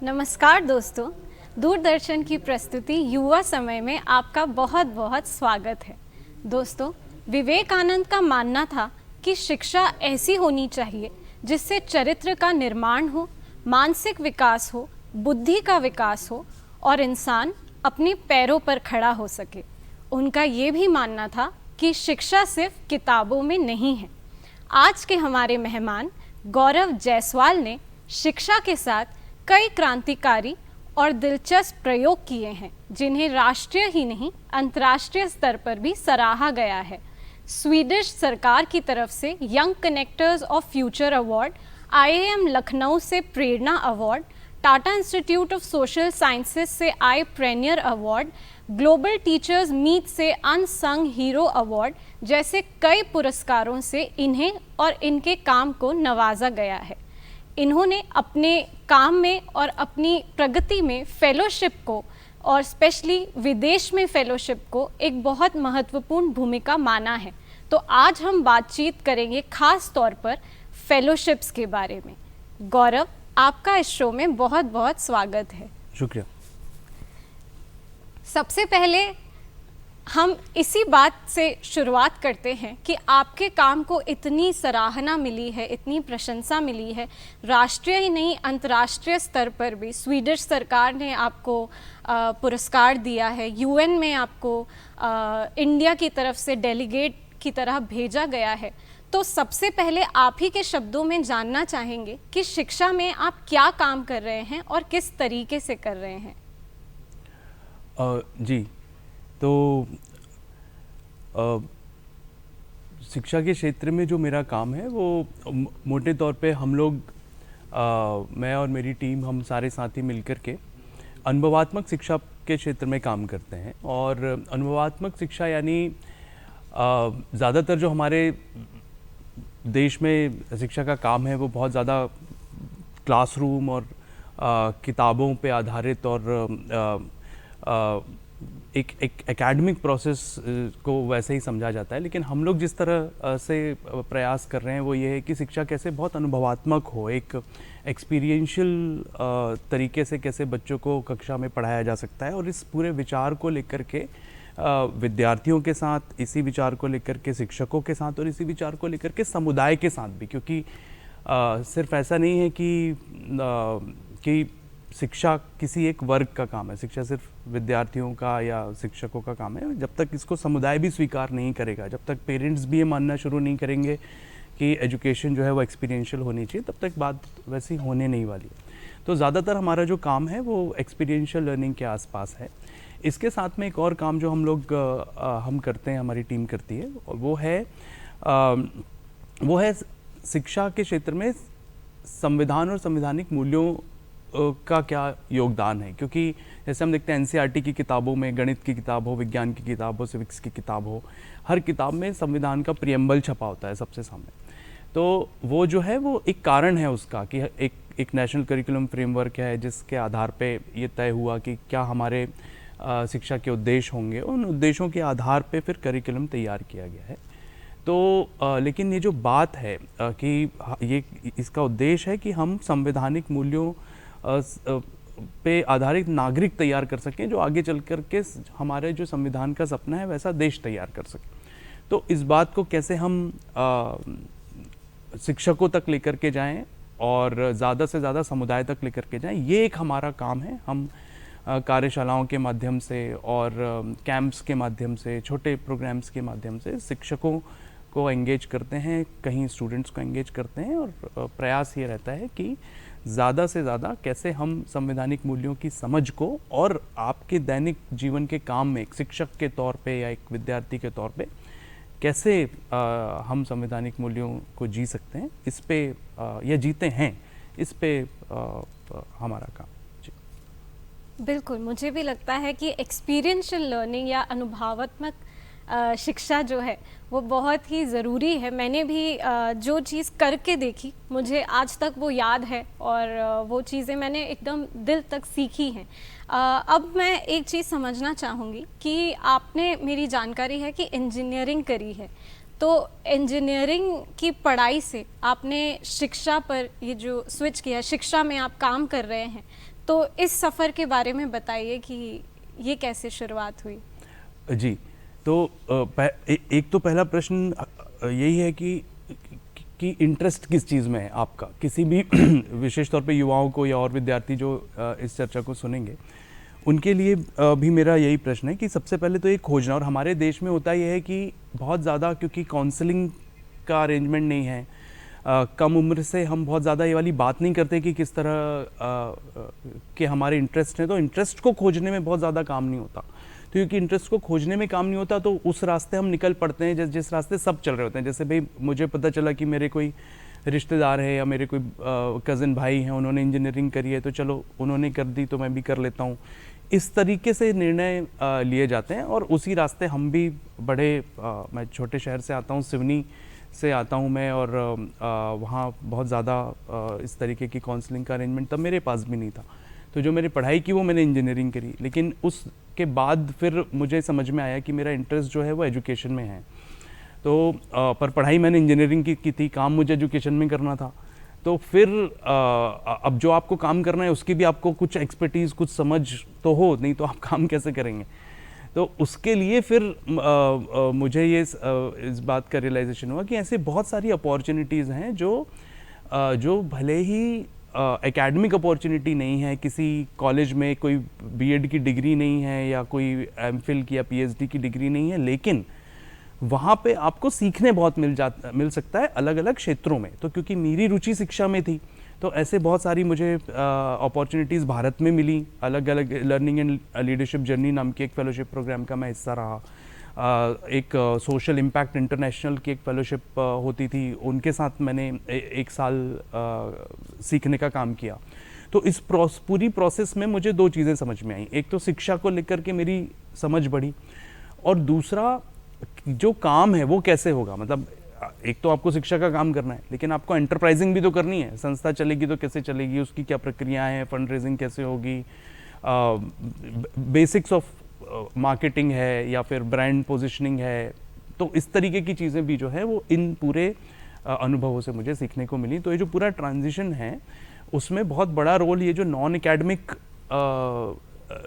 नमस्कार दोस्तों, दूरदर्शन की प्रस्तुति युवा समय में आपका बहुत बहुत स्वागत है। दोस्तों, विवेकानंद का मानना था कि शिक्षा ऐसी होनी चाहिए जिससे चरित्र का निर्माण हो, मानसिक विकास हो, बुद्धि का विकास हो और इंसान अपने पैरों पर खड़ा हो सके। उनका ये भी मानना था कि शिक्षा सिर्फ किताबों में नहीं है। आज के हमारे मेहमान गौरव जायसवाल ने शिक्षा के साथ कई क्रांतिकारी और दिलचस्प प्रयोग किए हैं, जिन्हें राष्ट्रीय ही नहीं अंतर्राष्ट्रीय स्तर पर भी सराहा गया है। स्वीडिश सरकार की तरफ से young connectors of future award, IIM Lucknow से Prerna award, Tata institute of social sciences से ipreneur award, global teachers meet से अनसंग हीरो अवार्ड जैसे कई पुरस्कारों से इन्हें और इनके काम को नवाजा गया है। इन्होंने अपने काम में और अपनी प्रगति में फेलोशिप को और स्पेशली विदेश में फेलोशिप को एक बहुत महत्वपूर्ण भूमिका माना है। तो आज हम बातचीत करेंगे खास तौर पर फेलोशिप्स के बारे में। गौरव, आपका इस शो में बहुत बहुत स्वागत है। शुक्रिया। सबसे पहले हम इसी बात से शुरुआत करते हैं कि आपके काम को इतनी सराहना मिली है, इतनी प्रशंसा मिली है, राष्ट्रीय ही नहीं अंतर्राष्ट्रीय स्तर पर भी। स्वीडिश सरकार ने आपको पुरस्कार दिया है, यूएन में आपको इंडिया की तरफ से डेलीगेट की तरह भेजा गया है। तो सबसे पहले आप ही के शब्दों में जानना चाहेंगे कि शिक्षा में आप क्या काम कर रहे हैं और किस तरीके से कर रहे हैं। जी, तो शिक्षा के क्षेत्र में जो मेरा काम है वो मोटे तौर पे हम लोग मैं और मेरी टीम, हम सारे साथी मिलकर के अनुभवात्मक शिक्षा के क्षेत्र में काम करते हैं। और अनुभवात्मक शिक्षा यानी ज़्यादातर जो हमारे देश में शिक्षा का काम है वो बहुत ज़्यादा क्लासरूम और किताबों पे आधारित और एक एकेडमिक प्रोसेस को वैसे ही समझा जाता है। लेकिन हम लोग जिस तरह से प्रयास कर रहे हैं वो ये है कि शिक्षा कैसे बहुत अनुभवात्मक हो, एक एक्सपीरियंशियल तरीके से कैसे बच्चों को कक्षा में पढ़ाया जा सकता है। और इस पूरे विचार को लेकर के विद्यार्थियों के साथ, इसी विचार को लेकर के शिक्षकों के साथ और इसी विचार को लेकर के समुदाय के साथ भी, क्योंकि सिर्फ ऐसा नहीं है कि शिक्षा किसी एक वर्ग का काम है, शिक्षा सिर्फ विद्यार्थियों का या शिक्षकों का काम है। जब तक इसको समुदाय भी स्वीकार नहीं करेगा, जब तक पेरेंट्स भी ये मानना शुरू नहीं करेंगे कि एजुकेशन जो है वो एक्सपीरियंशियल होनी चाहिए, तब तक बात वैसी होने नहीं वाली है। तो ज़्यादातर हमारा जो काम है वो एक्सपीरियंशियल लर्निंग के आसपास है। इसके साथ में एक और काम जो हम करते हैं, हमारी टीम करती है, वो है शिक्षा के क्षेत्र में संविधान और संवैधानिक मूल्यों का क्या योगदान है। क्योंकि जैसे हम देखते हैं एनसीईआरटी की किताबों में, गणित की किताब हो, विज्ञान की किताब हो, सिविक्स की किताब हो, हर किताब में संविधान का प्रियम्बल छपा होता है सबसे सामने। तो वो जो है वो एक कारण है उसका कि एक नेशनल करिकुलम फ्रेमवर्क है जिसके आधार पे ये तय हुआ कि क्या हमारे शिक्षा के उद्देश्य होंगे। उन उद्देश्यों के आधार पे फिर करिकुलम तैयार किया गया है। तो लेकिन ये जो बात है कि ये इसका उद्देश्य है कि हम संवैधानिक मूल्यों पे आधारित नागरिक तैयार कर सकें जो आगे चल कर के हमारे जो संविधान का सपना है वैसा देश तैयार कर सकें। तो इस बात को कैसे हम शिक्षकों तक लेकर के जाएं और ज़्यादा से ज़्यादा समुदाय तक लेकर के जाएं, ये एक हमारा काम है। हम कार्यशालाओं के माध्यम से और कैंप्स के माध्यम से, छोटे प्रोग्राम्स के माध्यम से शिक्षकों को एंगेज करते हैं, कहीं स्टूडेंट्स को एंगेज करते हैं। और प्रयास ये रहता है कि ज़्यादा से ज़्यादा कैसे हम संवैधानिक मूल्यों की समझ को और आपके दैनिक जीवन के काम में एक शिक्षक के तौर पे या एक विद्यार्थी के तौर पे कैसे हम संवैधानिक मूल्यों को जी सकते हैं, इस पे या जीते हैं, इस पे हमारा काम। जी बिल्कुल, मुझे भी लगता है कि एक्सपीरियंशियल लर्निंग या अनुभवात्मक शिक्षा जो है वो बहुत ही ज़रूरी है। मैंने भी जो चीज़ करके देखी, मुझे आज तक वो याद है और वो चीज़ें मैंने एकदम दिल तक सीखी हैं। अब मैं एक चीज़ समझना चाहूँगी कि आपने, मेरी जानकारी है कि इंजीनियरिंग करी है, तो इंजीनियरिंग की पढ़ाई से आपने शिक्षा पर ये जो स्विच किया, शिक्षा में आप काम कर रहे हैं, तो इस सफ़र के बारे में बताइए कि ये कैसे शुरुआत हुई। जी, तो एक तो पहला प्रश्न यही है कि इंटरेस्ट किस चीज़ में है आपका, किसी भी विशेष तौर पे युवाओं को या और विद्यार्थी जो इस चर्चा को सुनेंगे उनके लिए भी मेरा यही प्रश्न है कि सबसे पहले तो ये खोजना। और हमारे देश में होता ये है कि बहुत ज़्यादा, क्योंकि काउंसलिंग का अरेंजमेंट नहीं है, कम उम्र से हम बहुत ज़्यादा ये वाली बात नहीं करते कि किस तरह के हमारे इंटरेस्ट हैं, तो इंटरेस्ट को खोजने में बहुत ज़्यादा काम नहीं होता। तो क्योंकि इंटरेस्ट को खोजने में काम नहीं होता तो उस रास्ते हम निकल पड़ते हैं जिस रास्ते सब चल रहे होते हैं। जैसे भाई मुझे पता चला कि मेरे कोई रिश्तेदार है या मेरे कोई कज़न भाई हैं, उन्होंने इंजीनियरिंग करी है, तो चलो उन्होंने कर दी तो मैं भी कर लेता हूँ। इस तरीके से निर्णय लिए जाते हैं और उसी रास्ते हम भी बढ़े। मैं छोटे शहर से आता हूँ, सिवनी से आता हूँ मैं, और वहाँ बहुत ज़्यादा इस तरीके की काउंसलिंग का अरेंजमेंट तब मेरे पास भी नहीं था। तो जो मैंने पढ़ाई की वो मैंने इंजीनियरिंग करी, लेकिन उसके बाद फिर मुझे समझ में आया कि मेरा इंटरेस्ट जो है वो एजुकेशन में है। तो पर पढ़ाई मैंने इंजीनियरिंग की थी, काम मुझे एजुकेशन में करना था। तो फिर अब जो आपको काम करना है उसकी भी आपको कुछ एक्सपर्टीज़, कुछ समझ तो हो, नहीं तो आप काम कैसे करेंगे। तो उसके लिए फिर मुझे ये इस बात का रियलाइजेशन हुआ कि ऐसे बहुत सारी अपॉर्चुनिटीज़ हैं जो भले ही एकेडमिक अपॉर्चुनिटी नहीं है, किसी कॉलेज में कोई बीएड की डिग्री नहीं है या कोई एमफिल की या पीएचडी की डिग्री नहीं है, लेकिन वहाँ पे आपको सीखने बहुत मिल सकता है अलग अलग क्षेत्रों में। तो क्योंकि मेरी रुचि शिक्षा में थी तो ऐसे बहुत सारी मुझे अपॉर्चुनिटीज़ भारत में मिली। अलग अलग लर्निंग एंड लीडरशिप जर्नी नाम की एक फेलोशिप प्रोग्राम का मैं हिस्सा रहा। एक सोशल इम्पैक्ट इंटरनेशनल की एक फेलोशिप होती थी, उनके साथ मैंने एक साल सीखने का काम किया। तो इस पूरी प्रोसेस में मुझे दो चीज़ें समझ में आई। एक तो शिक्षा को लेकर के मेरी समझ बढ़ी, और दूसरा जो काम है वो कैसे होगा। मतलब एक तो आपको शिक्षा का काम करना है, लेकिन आपको एंटरप्राइजिंग भी तो करनी है। संस्था चलेगी तो कैसे चलेगी, उसकी क्या प्रक्रियाएं हैं, फंड रेजिंग कैसे होगी, बेसिक्स ऑफ मार्केटिंग है या फिर ब्रांड पोजिशनिंग है। तो इस तरीके की चीज़ें भी जो है वो इन पूरे अनुभवों से मुझे सीखने को मिली। तो ये जो पूरा ट्रांजिशन है उसमें बहुत बड़ा रोल ये जो नॉन एकेडमिक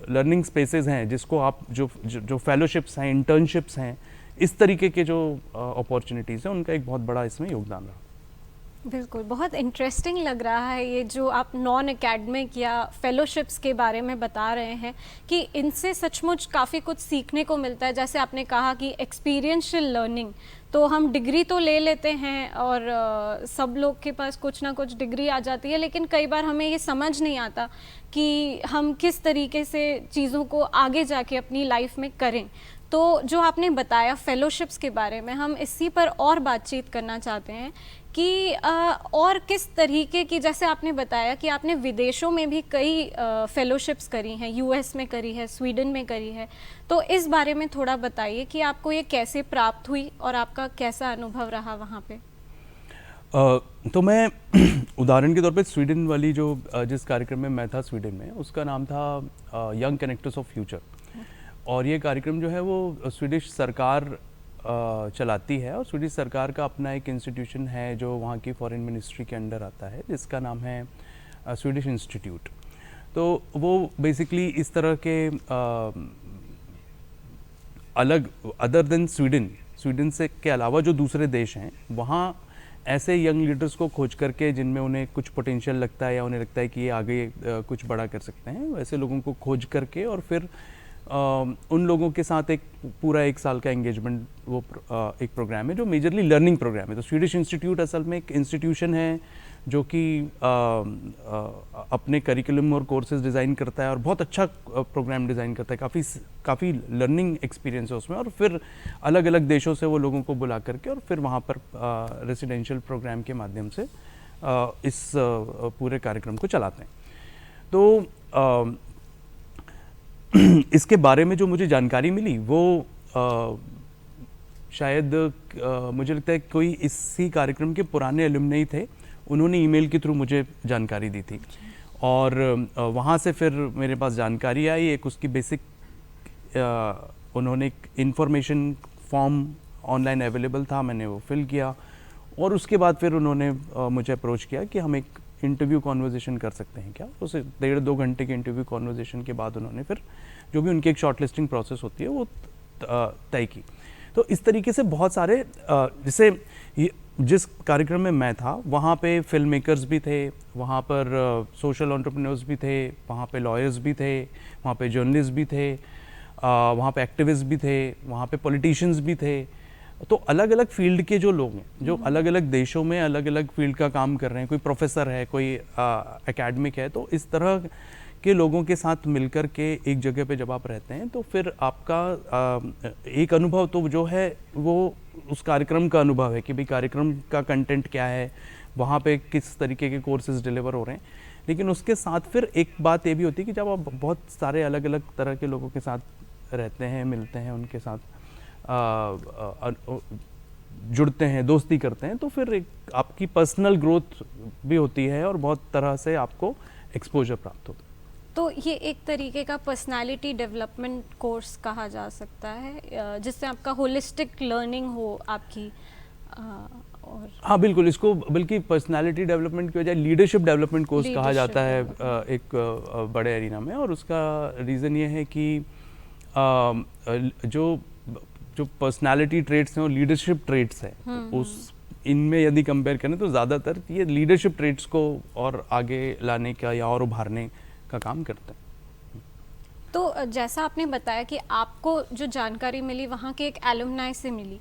लर्निंग स्पेसेस हैं, जिसको आप जो फेलोशिप्स हैं, इंटर्नशिप्स हैं, इस तरीके के जो अपॉर्चुनिटीज़ हैं, उनका एक बहुत बड़ा इसमें योगदान रहा। बिल्कुल, बहुत इंटरेस्टिंग लग रहा है ये जो आप नॉन एकेडमिक या फेलोशिप्स के बारे में बता रहे हैं कि इनसे सचमुच काफ़ी कुछ सीखने को मिलता है। जैसे आपने कहा कि एक्सपीरियंशियल लर्निंग, तो हम डिग्री तो ले लेते हैं और सब लोग के पास कुछ ना कुछ डिग्री आ जाती है, लेकिन कई बार हमें ये समझ नहीं आता कि हम किस तरीके से चीज़ों को आगे जाके अपनी लाइफ में करें। तो जो आपने बताया फेलोशिप्स के बारे में, हम इसी पर और बातचीत करना चाहते हैं कि और किस तरीके की, जैसे आपने बताया कि आपने विदेशों में भी कई फेलोशिप्स करी हैं, यूएस में करी है, स्वीडन में करी है। तो इस बारे में थोड़ा बताइए कि आपको ये कैसे प्राप्त हुई और आपका कैसा अनुभव रहा वहाँ पे। तो मैं उदाहरण के तौर पे स्वीडन वाली जो जिस कार्यक्रम में मैं था स्वीडन में, उसका नाम था यंग कनेक्टर्स ऑफ फ्यूचर। और ये कार्यक्रम जो है वो स्वीडिश सरकार चलाती है, और स्वीडिश सरकार का अपना एक इंस्टीट्यूशन है जो वहाँ की फॉरेन मिनिस्ट्री के अंडर आता है, जिसका नाम है स्वीडिश इंस्टीट्यूट। तो वो बेसिकली इस तरह के अलग अदर देन स्वीडन से के अलावा जो दूसरे देश हैं, वहाँ ऐसे यंग लीडर्स को खोज करके जिनमें उन्हें कुछ पोटेंशियल लगता है या उन्हें लगता है कि ये आगे कुछ बड़ा कर सकते हैं, वैसे लोगों को खोज करके और फिर उन लोगों के साथ एक पूरा 1 साल का एंगेजमेंट, वो एक प्रोग्राम है जो मेजरली लर्निंग प्रोग्राम है। तो स्वीडिश इंस्टीट्यूट असल में एक इंस्टीट्यूशन है जो कि अपने करिकुलम और कोर्सेज डिज़ाइन करता है और बहुत अच्छा प्रोग्राम डिज़ाइन करता है। काफ़ी लर्निंग एक्सपीरियंस है उसमें, और फिर अलग अलग देशों से वो लोगों को बुला करके और फिर वहाँ पर रेसिडेंशियल प्रोग्राम के माध्यम से इस पूरे कार्यक्रम को चलाते हैं। तो इसके बारे में जो मुझे जानकारी मिली वो शायद मुझे लगता है कोई इसी कार्यक्रम के पुराने एलुमनी थे, उन्होंने ईमेल के थ्रू मुझे जानकारी दी थी, और वहाँ से फिर मेरे पास जानकारी आई। एक उसकी बेसिक उन्होंने एक इन्फॉर्मेशन फॉर्म ऑनलाइन अवेलेबल था, मैंने वो फिल किया और उसके बाद फिर उन्होंने मुझे अप्रोच किया कि हम एक इंटरव्यू कॉन्वर्जेसन कर सकते हैं क्या। उस 1.5-2 घंटे के इंटरव्यू कॉन्वर्जेसन के बाद उन्होंने फिर जो भी उनकी एक शॉर्ट लिस्टिंग प्रोसेस होती है वो तय की। तो इस तरीके से बहुत सारे जैसे जिस कार्यक्रम में मैं था वहाँ पे फिल्म मेकर्स भी थे, वहाँ पर सोशल एंटरप्रेन्योर्स भी थे, वहाँ पे लॉयर्स भी थे, वहाँ पे जर्नलिस्ट भी थे, वहाँ पे एक्टिविस्ट भी थे, वहाँ पे पॉलिटिशियंस भी थे। तो अलग अलग फील्ड के जो लोग हैं, जो अलग अलग देशों में अलग अलग फील्ड का काम कर रहे हैं, कोई प्रोफेसर है, कोई एकेडमिक है, तो इस तरह के लोगों के साथ मिलकर के एक जगह पे जब आप रहते हैं तो फिर आपका एक अनुभव तो जो है वो उस कार्यक्रम का अनुभव है कि भाई कार्यक्रम का कंटेंट क्या है, वहाँ पे किस तरीके के कोर्सेज डिलीवर हो रहे हैं। लेकिन उसके साथ फिर एक बात ये भी होती है कि जब आप बहुत सारे अलग अलग तरह के लोगों के साथ रहते हैं, मिलते हैं, उनके साथ जुड़ते हैं, दोस्ती करते हैं, तो फिर एक आपकी पर्सनल ग्रोथ भी होती है और बहुत तरह से आपको एक्सपोजर प्राप्त होता है। तो ये एक तरीके का पर्सनालिटी डेवलपमेंट कोर्स कहा जा सकता है जिससे आपका होलिस्टिक लर्निंग हो आपकी। और हाँ बिल्कुल, इसको बल्कि पर्सनालिटी डेवलपमेंट की बजाय लीडरशिप डेवलपमेंट कोर्स कहा जाता है एक बड़े एरिना में। और उसका रीज़न ये है कि जो पर्सनालिटी ट्रेट्स हैं और लीडरशिप ट्रेट्स हैं उस इनमें यदि कंपेयर करें तो ज़्यादातर ये लीडरशिप ट्रेट्स को और आगे लाने का या और उभारने का काम करते हैं। तो जैसा आपने बताया कि आपको जो जानकारी मिली वहाँ के एक एलुमनाई से मिली,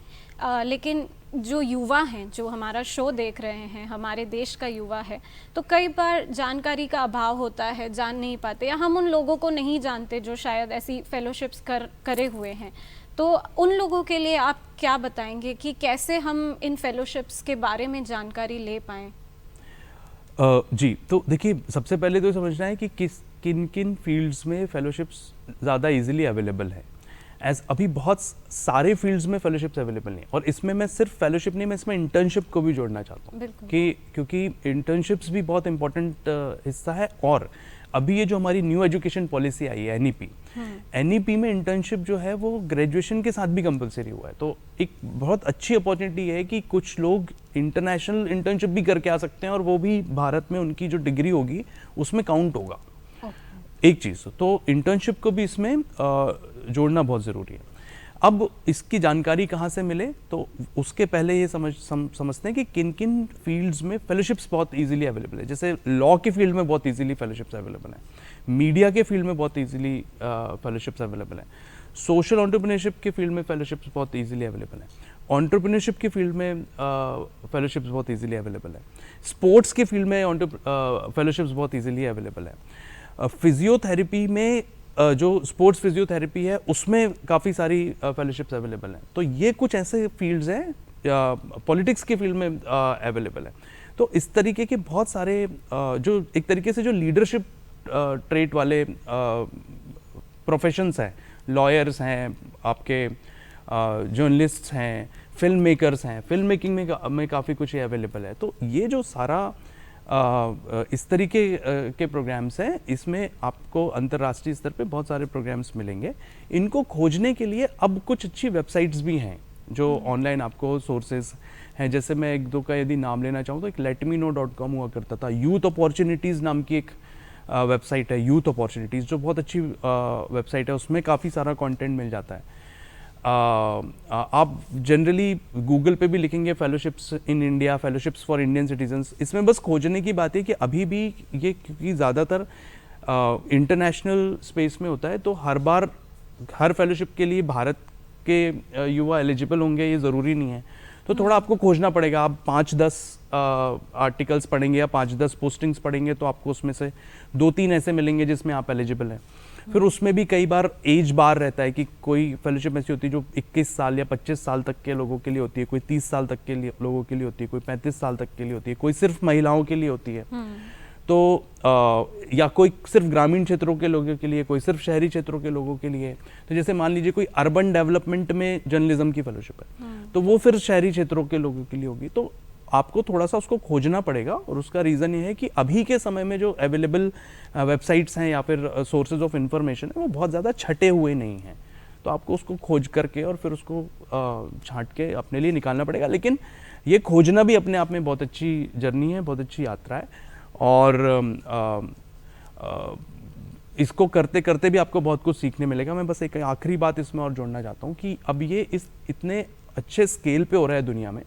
लेकिन जो युवा हैं जो हमारा शो देख रहे हैं, हमारे देश का युवा है, तो कई बार जानकारी का अभाव होता है, जान नहीं पाते, या हम उन लोगों को नहीं जानते जो शायद ऐसी फेलोशिप्स करे हुए हैं। तो उन लोगों के लिए आप क्या बताएंगे कि कैसे हम इन फेलोशिप्स के बारे में जानकारी ले पाएँ? जी, तो देखिए सबसे पहले तो समझना है कि किन किन फील्ड्स में फेलोशिप्स ज़्यादा इजीली अवेलेबल है। अभी बहुत सारे फील्ड्स में फेलोशिप्स अवेलेबल नहीं, और इसमें मैं सिर्फ फेलोशिप नहीं, मैं इसमें इंटर्नशिप को भी जोड़ना चाहता हूँ कि क्योंकि इंटर्नशिप्स भी बहुत इंपॉर्टेंट हिस्सा है। और अभी ये जो हमारी न्यू एजुकेशन पॉलिसी आई है एनईपी में इंटर्नशिप जो है वो ग्रेजुएशन के साथ भी कंपलसरी हुआ है। तो एक बहुत अच्छी अपॉर्चुनिटी है कि कुछ लोग इंटरनेशनल इंटर्नशिप भी करके आ सकते हैं और वो भी भारत में उनकी जो डिग्री होगी उसमें काउंट होगा। एक चीज़ तो इंटर्नशिप को भी इसमें जोड़ना बहुत ज़रूरी है। अब इसकी जानकारी कहाँ से मिले, तो उसके पहले ये समझते हैं कि किन किन फील्ड्स में फेलोशिप्स बहुत इजीली अवेलेबल है। जैसे लॉ के फील्ड में बहुत इजीली फेलोशिप्स अवेलेबल है, मीडिया के फील्ड में बहुत इजीली फेलोशिप्स अवेलेबल है, सोशल एंटरप्रेन्योरशिप के फील्ड में फेलोशिप्स बहुत इजीली अवेलेबल है, एंटरप्रेन्योरशिप के फील्ड में फेलोशिप्स बहुत इजीली अवेलेबल है, स्पोर्ट्स के फील्ड में फेलोशिप्स बहुत इजीली अवेलेबल है, फिजियोथेरेपी में जो स्पोर्ट्स फिजियोथेरेपी है उसमें काफ़ी सारी फेलोशिप्स अवेलेबल हैं। तो ये कुछ ऐसे फील्ड्स हैं, पॉलिटिक्स के फील्ड में अवेलेबल है। तो इस तरीके के बहुत सारे जो एक तरीके से जो लीडरशिप ट्रेट वाले प्रोफेशंस हैं, लॉयर्स हैं, आपके जर्नलिस्ट्स हैं, फिल्म मेकर्स हैं, फिल्म मेकिंग में काफ़ी कुछ ये अवेलेबल है। तो ये जो सारा इस तरीके के प्रोग्राम्स हैं, इसमें आपको अंतर्राष्ट्रीय स्तर पे बहुत सारे प्रोग्राम्स मिलेंगे। इनको खोजने के लिए अब कुछ अच्छी वेबसाइट्स भी हैं जो ऑनलाइन आपको सोर्सेज हैं। जैसे मैं एक दो का यदि नाम लेना चाहूँ तो एक letmeknow.com हुआ करता था, यूथ अपॉर्चुनिटीज़ नाम की एक वेबसाइट है, यूथ अपॉर्चुनिटीज़, जो बहुत अच्छी वेबसाइट है। उसमें काफ़ी सारा कंटेंट मिल जाता है। आप जनरली गूगल पे भी लिखेंगे fellowships in India, fellowships for Indian citizens, इसमें बस खोजने की बात है कि अभी भी ये क्योंकि ज़्यादातर इंटरनेशनल स्पेस में होता है, तो हर बार हर फेलोशिप के लिए भारत के युवा एलिजिबल होंगे ये ज़रूरी नहीं है। तो थोड़ा आपको खोजना पड़ेगा। आप 5-10 आर्टिकल्स पढ़ेंगे या 5-10 पोस्टिंग्स पढ़ेंगे तो आपको उसमें से 2-3 ऐसे मिलेंगे जिसमें आप एलिजिबल हैं। फिर उसमें भी कई बार एज बार रहता है कि कोई फेलोशिप ऐसी होती है जो 21 साल या 25 साल तक के लोगों के लिए होती है, कोई 30 साल तक के लिए लोगों के लिए होती है, कोई 35 साल तक के लिए होती है, कोई सिर्फ महिलाओं के लिए होती है। तो या कोई सिर्फ ग्रामीण क्षेत्रों के लोगों के लिए, कोई सिर्फ शहरी क्षेत्रों के लोगों के लिए। तो जैसे मान लीजिए कोई अर्बन डेवलपमेंट में जर्नलिज्म की फेलोशिप है, तो वो फिर शहरी क्षेत्रों के लोगों के लिए होगी। तो आपको थोड़ा सा उसको खोजना पड़ेगा, और उसका रीज़न ये है कि अभी के समय में जो अवेलेबल वेबसाइट्स हैं या फिर सोर्सेज ऑफ इंफॉर्मेशन है वो बहुत ज़्यादा छटे हुए नहीं हैं। तो आपको उसको खोज करके और फिर उसको छांट के अपने लिए निकालना पड़ेगा। लेकिन ये खोजना भी अपने आप में बहुत अच्छी जर्नी है, बहुत अच्छी यात्रा है। और इसको करते करते भी आपको बहुत कुछ सीखने मिलेगा। मैं बस एक आखिरी बात इसमें और जोड़ना चाहता हूँ कि अब ये इस इतने अच्छे स्केल पे हो रहा है दुनिया में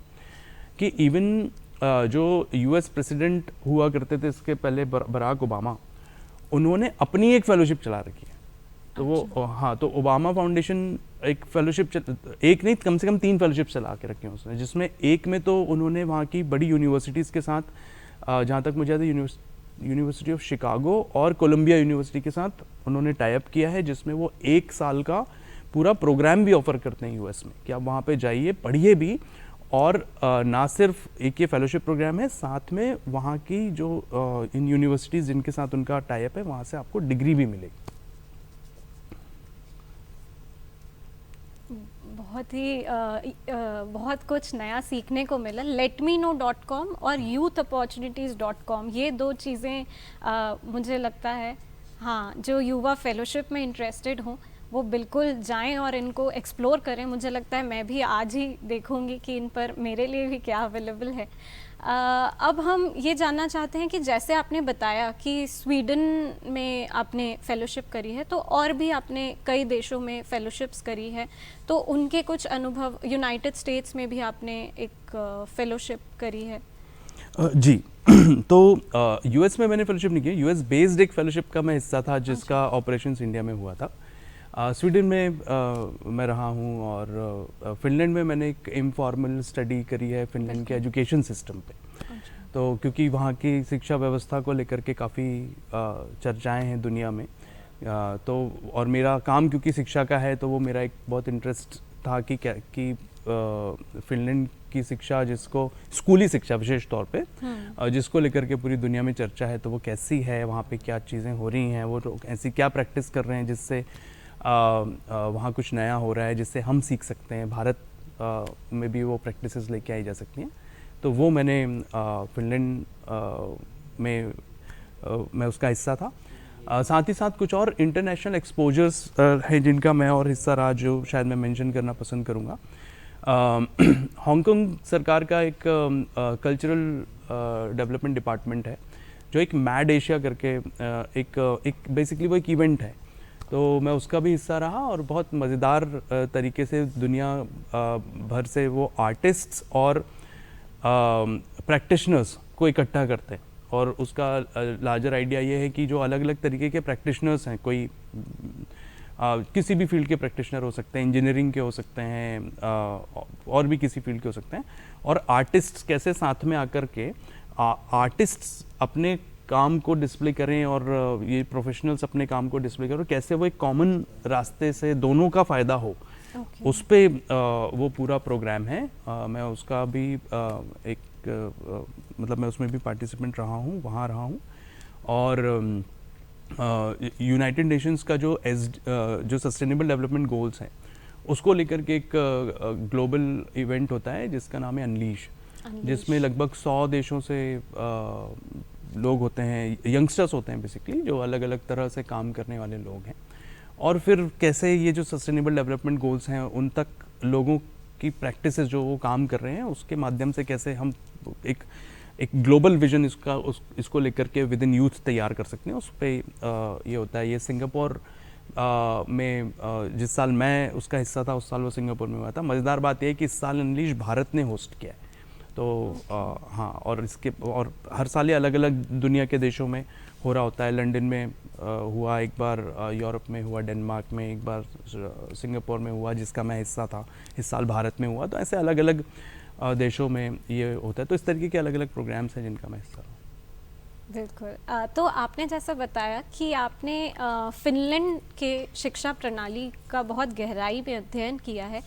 कि इवन जो यूएस प्रेसिडेंट हुआ करते थे इसके पहले बराक ओबामा, उन्होंने अपनी एक फेलोशिप चला रखी है। तो वो हाँ, तो ओबामा फाउंडेशन एक फेलोशिप एक नहीं कम से कम 3 फेलोशिप चला के रखे हैं उसने, जिसमें एक में तो उन्होंने वहाँ की बड़ी यूनिवर्सिटीज़ के साथ, जहाँ तक मुझे याद है यूनिवर्सिटी ऑफ शिकागो और कोलंबिया यूनिवर्सिटी के साथ उन्होंने टाई अप किया है, जिसमें वो 1 साल का पूरा प्रोग्राम भी ऑफर करते हैं यूएस में कि आप वहाँ पे जाइए, पढ़िए भी, और ना सिर्फ एक ये फेलोशिप प्रोग्राम है, साथ में वहाँ की जो इन यूनिवर्सिटीज़ जिनके साथ उनका टाई अप है वहाँ से आपको डिग्री भी मिलेगी। बहुत कुछ नया सीखने को मिला। letmeknow.com और youthopportunities.com, ये 2 चीज़ें मुझे लगता है, हाँ, जो युवा फेलोशिप में इंटरेस्टेड हों वो बिल्कुल जाएं और इनको एक्सप्लोर करें। मुझे लगता है मैं भी आज ही देखूंगी कि इन पर मेरे लिए भी क्या अवेलेबल है। अब हम ये जानना चाहते हैं कि जैसे आपने बताया कि स्वीडन में आपने फेलोशिप करी है, तो और भी आपने कई देशों में फेलोशिप्स करी है, तो उनके कुछ अनुभव, यूनाइटेड स्टेट्स में भी आपने एक फेलोशिप करी है। जी तो यूएस में मैंने फेलोशिप नहीं की, यूएस बेस्ड एक फेलोशिप का मैं हिस्सा था जिसका ऑपरेशंस इंडिया में हुआ था। स्वीडन में मैं रहा हूँ, और फिनलैंड में मैंने एक इनफॉर्मल स्टडी करी है फिनलैंड के एजुकेशन सिस्टम पे। तो क्योंकि वहाँ की शिक्षा व्यवस्था को लेकर के काफ़ी चर्चाएं हैं दुनिया में, तो और मेरा काम क्योंकि शिक्षा का है, तो वो मेरा एक बहुत इंटरेस्ट था कि क्या कि फिनलैंड की शिक्षा, जिसको स्कूली शिक्षा विशेष तौर पे, जिसको लेकर के पूरी दुनिया में चर्चा है, तो वो कैसी है, वहाँ पे क्या चीज़ें हो रही हैं, वो लोग ऐसी क्या प्रैक्टिस कर रहे हैं जिससे वहाँ कुछ नया हो रहा है जिससे हम सीख सकते हैं, भारत में भी वो प्रैक्टिसेस लेके आई जा सकती हैं। तो वो मैंने फिनलैंड में मैं उसका हिस्सा था। साथ ही साथ कुछ और इंटरनेशनल एक्सपोजर्स हैं जिनका मैं और हिस्सा रहा, जो शायद मैं मेंशन करना पसंद करूँगा। हांगकांग सरकार का एक कल्चरल डेवलपमेंट डिपार्टमेंट है, जो एक मैड एशिया करके एक बेसिकली वो एक इवेंट है, तो मैं उसका भी हिस्सा रहा, और बहुत मज़ेदार तरीके से दुनिया भर से वो आर्टिस्ट्स और प्रैक्टिशनर्स को इकट्ठा करते हैं। और उसका लार्जर आइडिया ये है कि जो अलग अलग तरीके के प्रैक्टिशनर्स हैं, कोई किसी भी फील्ड के प्रैक्टिशनर हो सकते हैं, इंजीनियरिंग के हो सकते हैं, और भी किसी फील्ड के हो सकते हैं, और आर्टिस्ट्स कैसे साथ में आकर के आर्टिस्ट्स अपने काम को डिस्प्ले करें और ये प्रोफेशनल्स अपने काम को डिस्प्ले करें, कैसे वो एक कॉमन रास्ते से दोनों का फ़ायदा हो, उस पे वो पूरा प्रोग्राम है। मैं उसका भी मतलब मैं उसमें भी पार्टिसिपेंट रहा हूँ, वहाँ रहा हूँ। और यूनाइटेड नेशंस का जो सस्टेनेबल डेवलपमेंट गोल्स हैं, उसको लेकर के एक ग्लोबल इवेंट होता है जिसका नाम है अनलीश, जिसमें लगभग 100 देशों से लोग होते हैं, यंगस्टर्स होते हैं बेसिकली, जो अलग अलग तरह से काम करने वाले लोग हैं। और फिर कैसे ये जो सस्टेनेबल डेवलपमेंट गोल्स हैं उन तक लोगों की प्रैक्टिसेस जो वो काम कर रहे हैं, उसके माध्यम से कैसे हम एक ग्लोबल विजन इसको लेकर के विद इन यूथ तैयार कर सकते हैं, उस पर ये होता है। ये सिंगापुर में जिस साल मैं उसका हिस्सा था, उस साल वो सिंगापुर में हुआ था। मज़ेदार बात यह है कि इस साल अनलीश भारत ने होस्ट किया है, तो हाँ, और हर साल ये अलग अलग दुनिया के देशों में हो रहा होता है। लंदन में हुआ एक बार, यूरोप में हुआ, डेनमार्क में एक बार, सिंगापुर में हुआ जिसका मैं हिस्सा था, इस साल भारत में हुआ। तो ऐसे अलग अलग देशों में ये होता है। तो इस तरीके के अलग अलग प्रोग्राम्स हैं जिनका मैं हिस्सा हूँ। बिल्कुल। तो आपने जैसा बताया कि आपने फिनलैंड के शिक्षा प्रणाली का बहुत गहराई में अध्ययन किया है,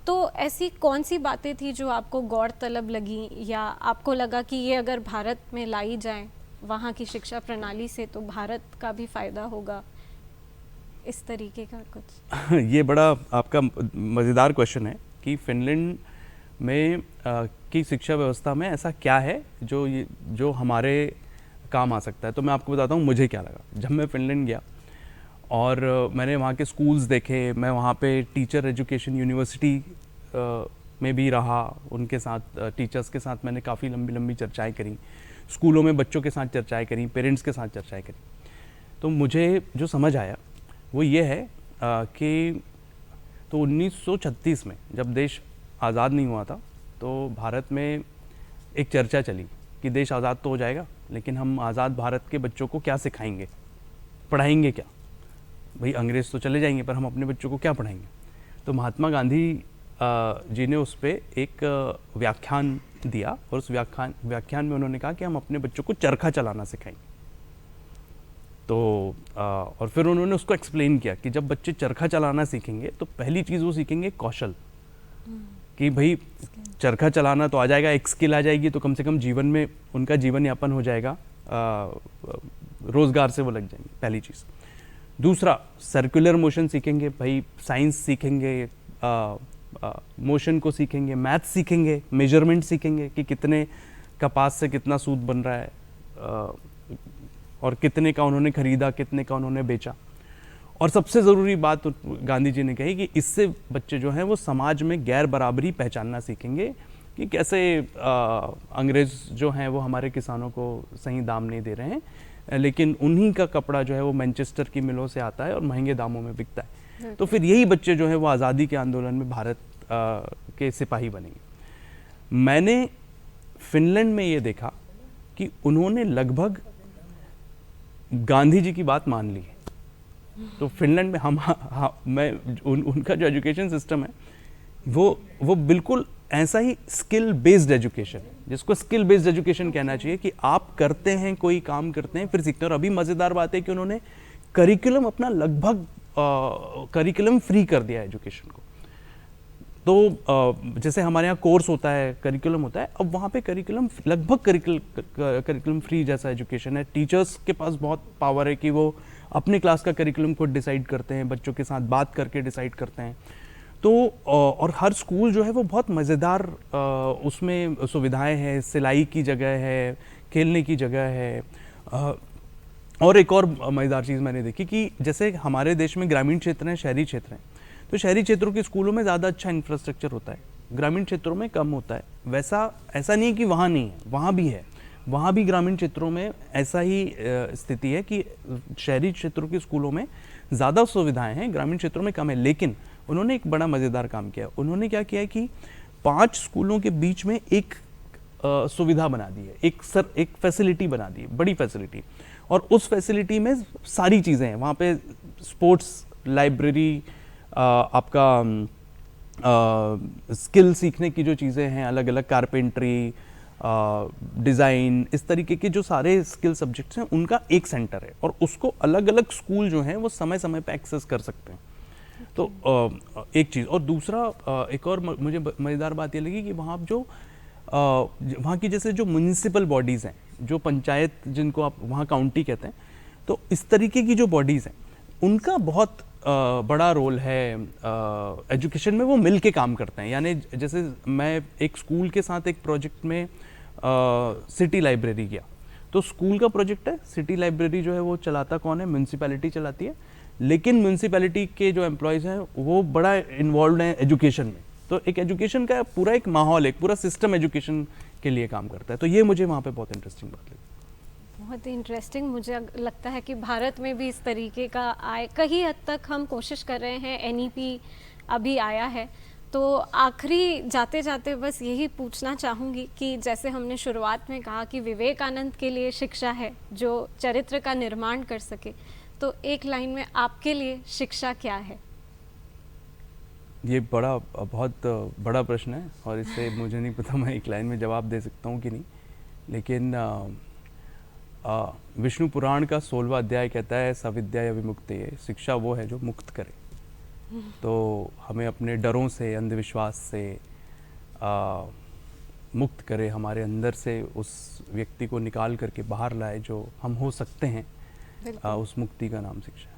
तो ऐसी कौन सी बातें थी जो आपको गौरतलब लगी, या आपको लगा कि ये अगर भारत में लाई जाए वहाँ की शिक्षा प्रणाली से, तो भारत का भी फ़ायदा होगा, इस तरीके का कुछ? ये बड़ा आपका मज़ेदार क्वेश्चन है कि फिनलैंड में की शिक्षा व्यवस्था में ऐसा क्या है जो हमारे काम आ सकता है। तो मैं आपको बताता हूँ मुझे क्या लगा जब मैं फिनलैंड गया। और मैंने वहाँ के स्कूल्स देखे, मैं वहाँ पे टीचर एजुकेशन यूनिवर्सिटी में भी रहा, उनके साथ टीचर्स के साथ मैंने काफ़ी लंबी लंबी चर्चाएं करी, स्कूलों में बच्चों के साथ चर्चाएं करी, पेरेंट्स के साथ चर्चाएं करी। तो मुझे जो समझ आया वो ये है कि तो 1936 में जब देश आज़ाद नहीं हुआ था तो भारत में एक चर्चा चली कि देश आज़ाद तो हो जाएगा लेकिन हम आज़ाद भारत के बच्चों को क्या सिखाएंगे, पढ़ाएंगे क्या? भाई अंग्रेज़ तो चले जाएंगे पर हम अपने बच्चों को क्या पढ़ाएंगे? तो महात्मा गांधी जी ने उस पर एक व्याख्यान दिया और उस व्याख्यान में उन्होंने कहा कि हम अपने बच्चों को चरखा चलाना सिखाएंगे। तो और फिर उन्होंने उसको एक्सप्लेन किया कि जब बच्चे चरखा चलाना सीखेंगे तो पहली चीज़ वो सीखेंगे कौशल, कि भाई चरखा चलाना तो आ जाएगा, एक स्किल आ जाएगी तो कम से कम जीवन में उनका जीवन यापन हो जाएगा, रोज़गार से वो लग जाएंगे, पहली चीज़। दूसरा सर्कुलर मोशन सीखेंगे, भाई साइंस सीखेंगे, मोशन को सीखेंगे, मैथ सीखेंगे, मेजरमेंट सीखेंगे कि कितने कपास से कितना सूत बन रहा है और कितने का उन्होंने खरीदा, कितने का उन्होंने बेचा। और सबसे ज़रूरी बात गांधी जी ने कही कि इससे बच्चे जो हैं वो समाज में गैर बराबरी पहचानना सीखेंगे कि कैसे अंग्रेज़ जो हैं वो हमारे किसानों को सही दाम नहीं दे रहे हैं, लेकिन उन्हीं का कपड़ा जो है वो मैनचेस्टर की मिलों से आता है और महंगे दामों में बिकता है। तो फिर यही बच्चे जो है वो आज़ादी के आंदोलन में भारत के सिपाही बनेंगे। मैंने फिनलैंड में ये देखा कि उन्होंने लगभग गांधी जी की बात मान ली है। तो फिनलैंड में उनका जो एजुकेशन सिस्टम है वो बिल्कुल ऐसा ही स्किल बेस्ड एजुकेशन, जिसको स्किल बेस्ड एजुकेशन कहना चाहिए कि आप करते हैं, कोई काम करते हैं फिर सीखते हैं। और अभी मज़ेदार बात है कि उन्होंने करिकुलम अपना लगभग करिकुलम फ्री कर दिया है एजुकेशन को। तो जैसे हमारे यहाँ कोर्स होता है, करिकुलम होता है, अब वहाँ पे करिकुलम लगभग करिकुलम फ्री जैसा एजुकेशन है। टीचर्स के पास बहुत पावर है कि वो अपने क्लास का करिकुलम खुद डिसाइड करते हैं, बच्चों के साथ बात करके डिसाइड करते हैं। तो और हर स्कूल जो है वो बहुत मज़ेदार उसमें सुविधाएं हैं, सिलाई की जगह है, खेलने की जगह है। और एक और मज़ेदार चीज़ मैंने देखी कि जैसे हमारे देश में ग्रामीण क्षेत्र हैं, शहरी क्षेत्र हैं, तो शहरी क्षेत्रों के स्कूलों में ज़्यादा अच्छा इंफ्रास्ट्रक्चर होता है, ग्रामीण क्षेत्रों में कम होता है। वैसा ऐसा नहीं है कि वहाँ नहीं है, वहाँ भी है, वहाँ भी ग्रामीण क्षेत्रों में ऐसा ही स्थिति है कि शहरी क्षेत्रों के स्कूलों में ज़्यादा सुविधाएं हैं, ग्रामीण क्षेत्रों में कम है। लेकिन उन्होंने एक बड़ा मज़ेदार काम किया। उन्होंने क्या किया है कि 5 स्कूलों के बीच में एक सुविधा बना दी है, एक फैसिलिटी बना दी है, बड़ी फैसिलिटी। और उस फैसिलिटी में सारी चीज़ें हैं। वहाँ पे स्पोर्ट्स लाइब्रेरी, आपका स्किल सीखने की जो चीज़ें हैं, अलग अलग कारपेंट्री, डिज़ाइन, इस तरीके के जो सारे स्किल सब्जेक्ट्स हैं उनका एक सेंटर है और उसको अलग अलग स्कूल जो हैं वो समय समय पे एक्सेस कर सकते हैं। तो एक चीज़। और दूसरा एक और मुझे मज़ेदार बात ये लगी कि वहाँ जो वहाँ की जैसे जो म्युनिसिपल बॉडीज़ हैं, जो पंचायत जिनको आप वहाँ काउंटी कहते हैं, तो इस तरीके की जो बॉडीज़ हैं उनका बहुत बड़ा रोल है एजुकेशन में। वो मिल के काम करते हैं। यानी जैसे मैं एक स्कूल के साथ एक प्रोजेक्ट में सिटी लाइब्रेरी किया, तो स्कूल का प्रोजेक्ट है, सिटी लाइब्रेरी जो है वो चलाता कौन है? म्यूनसिपैलिटी चलाती है, लेकिन म्यूनसिपैलिटी के जो एम्प्लॉयज़ हैं वो बड़ा इन्वॉल्व हैं एजुकेशन में। तो एक एजुकेशन का पूरा एक माहौल, एक पूरा सिस्टम एजुकेशन के लिए काम करता है। तो ये मुझे वहाँ पे बहुत इंटरेस्टिंग बात लगी। बहुत ही इंटरेस्टिंग। मुझे लगता है कि भारत में भी इस तरीके का कहीं हद तक हम कोशिश कर रहे हैं। एनईपी अभी आया है। तो आखिरी जाते जाते बस यही पूछना चाहूँगी कि जैसे हमने शुरुआत में कहा कि विवेकानंद के लिए शिक्षा है जो चरित्र का निर्माण कर सके, तो एक लाइन में आपके लिए शिक्षा क्या है? ये बहुत बड़ा प्रश्न है और इससे मुझे नहीं पता मैं एक लाइन में जवाब दे सकता हूँ कि नहीं। लेकिन विष्णु पुराण का 16वां अध्याय कहता है सविद्या विमुक्ते, शिक्षा वो है जो मुक्त करे। तो हमें अपने डरों से, अंधविश्वास से मुक्त करे, हमारे अंदर से उस व्यक्ति को निकाल करके बाहर लाए जो हम हो सकते हैं। उस मुक्ति का नाम शिक्षा है।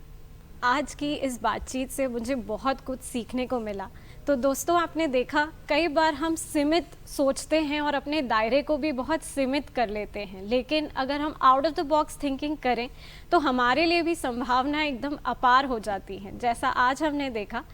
आज की इस बातचीत से मुझे बहुत कुछ सीखने को मिला। तो दोस्तों, आपने देखा कई बार हम सीमित सोचते हैं और अपने दायरे को भी बहुत सीमित कर लेते हैं, लेकिन अगर हम out of the box thinking करें तो हमारे लिए भी संभावनाएं एकदम अपार हो जाती हैं। जैसा आज हमने देखा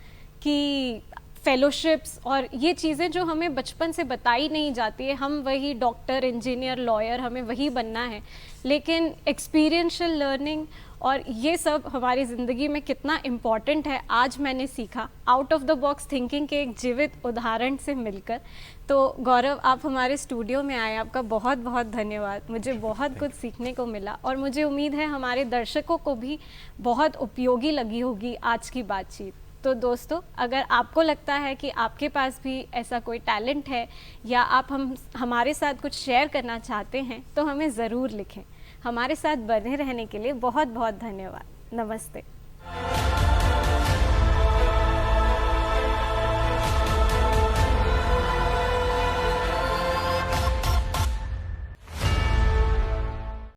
कि फेलोशिप्स और ये चीज़ें जो हमें बचपन से बताई नहीं जाती है, हम वही डॉक्टर, इंजीनियर, लॉयर, हमें वही बनना है, लेकिन एक्सपीरियंशियल लर्निंग और ये सब हमारी ज़िंदगी में कितना इम्पॉर्टेंट है, आज मैंने सीखा out of the box thinking के एक जीवित उदाहरण से मिलकर। तो गौरव, आप हमारे स्टूडियो में आए, आपका बहुत बहुत धन्यवाद। मुझे बहुत कुछ सीखने को मिला और मुझे उम्मीद है हमारे दर्शकों को भी बहुत उपयोगी लगी होगी आज की बातचीत। तो दोस्तों, अगर आपको लगता है कि आपके पास भी ऐसा कोई टैलेंट है या आप हमारे साथ कुछ शेयर करना चाहते हैं तो हमें ज़रूर लिखें। हमारे साथ बने रहने के लिए बहुत बहुत धन्यवाद। नमस्ते।